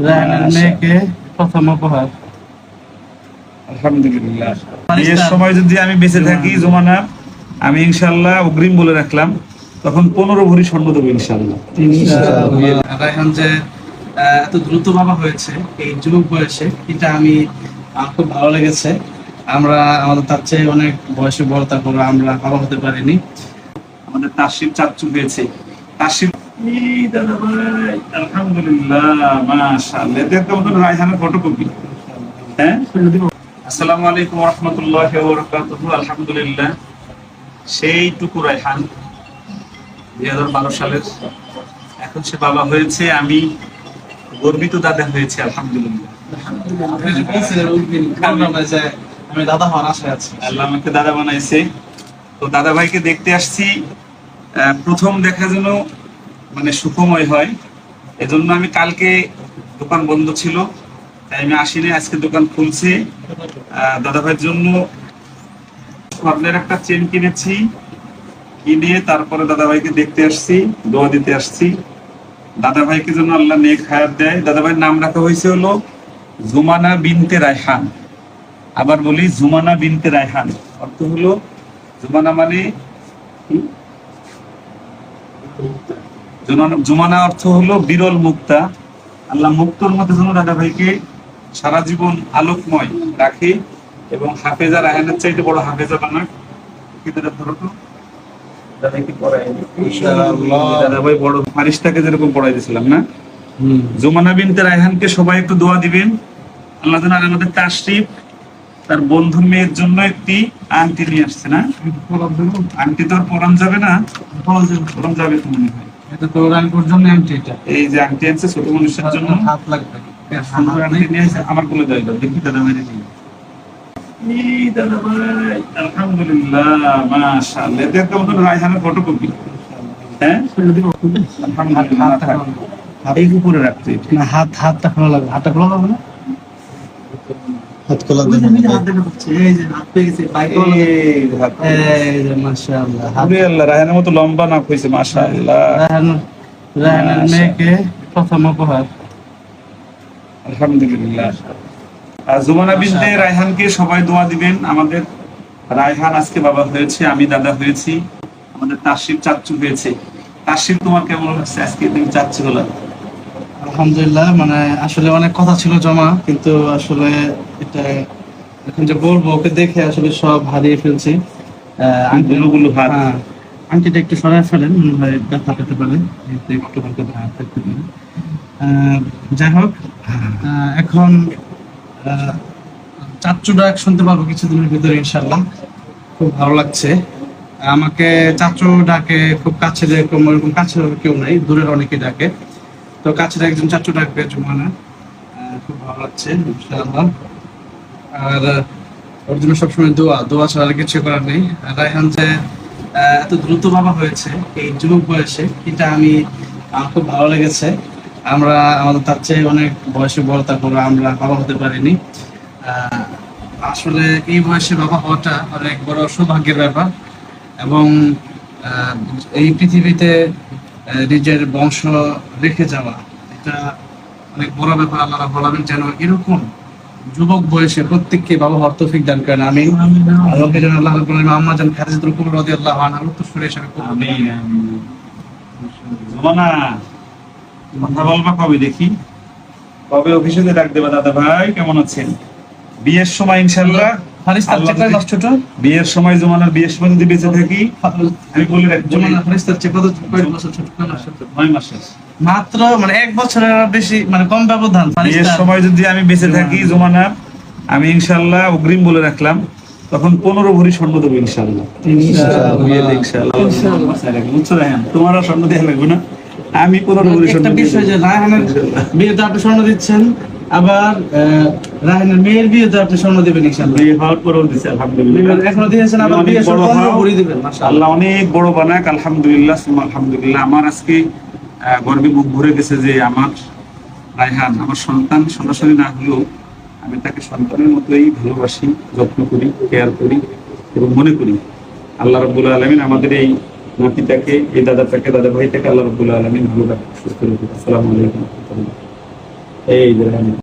রায়হানের মেয়েকে প্রথম উপহার। আলহামদুলিল্লাহ। বিয়ের সময় যদি আমি বেঁচে থাকি জুমানার, আমি ইনশাআল্লাহ অগ্রিম বলে রাখলাম, তখন 15 ভরি স্বর্ণ দেবো ইনশাআল্লাহ। রায়হান যে এত দ্রুত বাবা হয়েছে এই যুবক বয়সে, এটা আমার খুব ভালো লেগেছে। আমাদের তার চেয়ে অনেক বয়সে বড়, তারপরে আমরা বাবা হতে পারিনি। আমাদের তাসিফ চাচ্চু হয়েছে। তাসিফ দাদা ভাই, আলহামদুলিল্লাহ, মাশাআল্লাহ। এদের তো আমাদের রায়হানের ফটোকপি। হ্যাঁ, আসসালামু আলাইকুম ওয়া রাহমাতুল্লাহি ওয়া বারাকাতুহু। আলহামদুলিল্লাহ, সেইটুকু রায়হান 2012 সালের, এখন সে বাবা হয়েছে। আমি গর্বিত দাদা হয়েছে, আলহামদুলিল্লাহ। আমি দাদা হওয়ার আশায় আছি। আল্লাহ আমাকে দাদা বানাইছে। তো দাদা ভাইকে দেখতে আসছি। প্রথম দেখা যেন মানে সুখময় হয়, এজন্য আমি কালকে দোকান বন্ধ ছিল, তাই আমি আসিনি। আজকে দোকান খুলছে। দাদা ভাইয়ের জন্য স্বর্ণের একটা চেন কিনেছি, কিনে তারপরে দাদা ভাইকে দেখতে আসছি, দোয়া দিতে আসছি। দাদা ভাইকে যেন আল্লাহ নেক হায়াত দেয়। দাদা ভাইয়ের নাম রাখা হয়েছে হলো জুমানা বিনতে রায়হান। আবার বলি, জুমানা বিনতে রায়হান অর্থ হলো, জুমানা মানে জুমানা অর্থ হলো বিরল মুক্তা। আল্লাহ মুক্তর মধ্যে যেন দাদা ভাইকে সারা জীবন আলোকময় রাখে এবং হাফেজা রায়হানের চাইতে বড় হাফেজা বানাক। দাদা ভাই বড় ফারিস্তাকে যেরকম পড়াই দিয়েছিলাম না, জুমানা বিনতে রায়হানকে সবাই একটু দোয়া দিবেন। আল্লাহ যেন আমাদের তাশরিফ তার বন্ধুর মেয়ের জন্য একটি আংটি নিয়ে আসছে না। আংটি তো আর পরান যাবে না, পরান যাবে তো মনে হয়। এটা তো রানপুর জন্য আংটি। এটা এই যে আংটি আনছে ছোট মানুষের জন্য, হাত লাগবে। সুন্দর আংটি নিয়ে আসছে। আমার কোলে দেয়, দেখি দাদা ভাই দেখি। দাদা ভাই, আলহামদুলিল্লাহ, মাশাআল্লাহ। এদের তো আমাদের রায়হানের ফটোকপি। হ্যাঁ, আলহামদুলিল্লাহ। এই উপরে রাখতে না, হাতটা খোলা লাগবে। হাতটা খোলা লাগবে না, হাত খোলা এই যে হাত পেয়ে গেছে, এই যে মাশাআল্লাহ। আল্লাহ, রায়হানের মতো লম্বা নাক হয়েছে, মাশাআল্লাহ। রায়হানের মেয়েকে প্রথম উপহার। আলহামদুলিল্লাহ। জুমানা বিনতে রায়হানকে সবাই দোয়া দিবেন। আমাদের রায়হান আজকে বাবা হয়েছে, আমি দাদা হয়েছি। আমাদের তাসিফ চাচ্চু হয়েছে। তাসিফ, তোমার কেমন লাগছে আজকে তুমি চাচ্চু হলো? আলহামদুলিল্লাহ, মানে আসলে অনেক কথা ছিল জমা, কিন্তু আসলে এটা এখন যে বলবো, ওকে দেখে আসলে সব হারিয়ে ফেলছি। আংটিটা একটু সরাই ফেলেন, মনে হয় ব্যথা পেতে পারে, একটু হালকা হাত থাকতে পারে। যাই হোক, এখন চাচ্চু ডাক শুনতে পারবো কিছুদিনের ভিতরে ইনশাল্লাহ। খুব ভালো লাগছে। আমাকে চাচ্চু ডাকে খুব কাছে, যেরকম ওরকম কাছে কেউ নাই, দূরের অনেকে ডাকে। তো কাছের একজন চাচ্চু ডাকবে জুমানা, খুব ভালো লাগছে ইনশাআল্লাহ। আর ওর জন্য সবসময় দোয়া ছাড়া আর কিছু করার নেই। রায়হান যে এত দ্রুত বাবা হয়েছে এই যুবক বয়সে, এটা আমার খুব ভালো লেগেছে। আমাদের তার চেয়ে অনেক বয়সে বড়, তারপরে আমরা বাবা হতে পারিনি। আসলে এই বয়সে বাবা হওয়াটা অনেক বড় সৌভাগ্যের ব্যাপার, এবং এই পৃথিবীতে নিজের বংশ রেখে যাওয়া, এটা অনেক বড় ব্যাপার। আল্লাহ রাব্বুল আলামিন যেন এরকম যুবক বয়সে প্রত্যেককে বাবা হওয়ার তৌফিক দান করেন, আমিন। আর ওকে যেন আল্লাহ রাব্বুল আলামিন আম্মা জান খাদিজাতুল কুবরা রাদিয়াল্লাহু আনহা উত্তরসূরি হিসেবে কবুল করেন, আমিন। জুমানা, কথা বলবা কবে দেখি? কবে অফিসে ডাক দেবা? দাদা ভাই কেমন আছেন? বিয়ের সময় ইনশাআল্লাহ, বিয়ের সময়, জুমানার বিয়ের সময় যদি বেঁচে থাকি, আমি বলে রাখবো, জুমানা ফারিস্তার চেয়ে কত বছর ছোট? 9 মাসের মাত্র, মানে 1 বছরের বেশি, মানে কম ব্যবধান। বিয়ের সময় যদি আমি বেঁচে থাকি জুমানার, আমি ইনশাআল্লাহ অগ্রিম বলে রাখলাম, তখন 15 ভরি স্বর্ণ দেবো ইনশাআল্লাহ। তোমারও স্বর্ণ দেওয়া লাগবে না, আমি 15 ভরি স্বর্ণ। একটা বিষয় যে রায়হানের বিয়েতে আপনি স্বর্ণ দিচ্ছেন, আবার রায়হানের মেয়ের বিয়েতে আপনি স্বর্ণ দিবেন ইনশাআল্লাহ। বিয়ে হওয়ার পরেও দিচ্ছে, আলহামদুলিল্লাহ। এখনো দিয়েছেন, আবার বিয়ে বড় ভরি দিবেন, মাশাআল্লাহ। আল্লাহ অনেক বড় বানাক, আলহামদুলিল্লাহ, আলহামদুলিল্লাহ। আমার আজকে গর্বে বুক ভরে গেছে যে আমার রায়হান আমার সন্তান। সরাসরি না হলেও আমি তাকে সন্তানের মতোই ভালোবাসি, যত্ন করি, কেয়ার করি এবং মনে করি। আল্লাহ রাব্বুল আলামিন আমাদের এই নাতিটাকে, এই দাদা ভাইটাকে আল্লাহ রাব্বুল আলামিন ভালো রাখুক, সুস্থ রাখুক। আসসালামু আলাইকুম। এই যে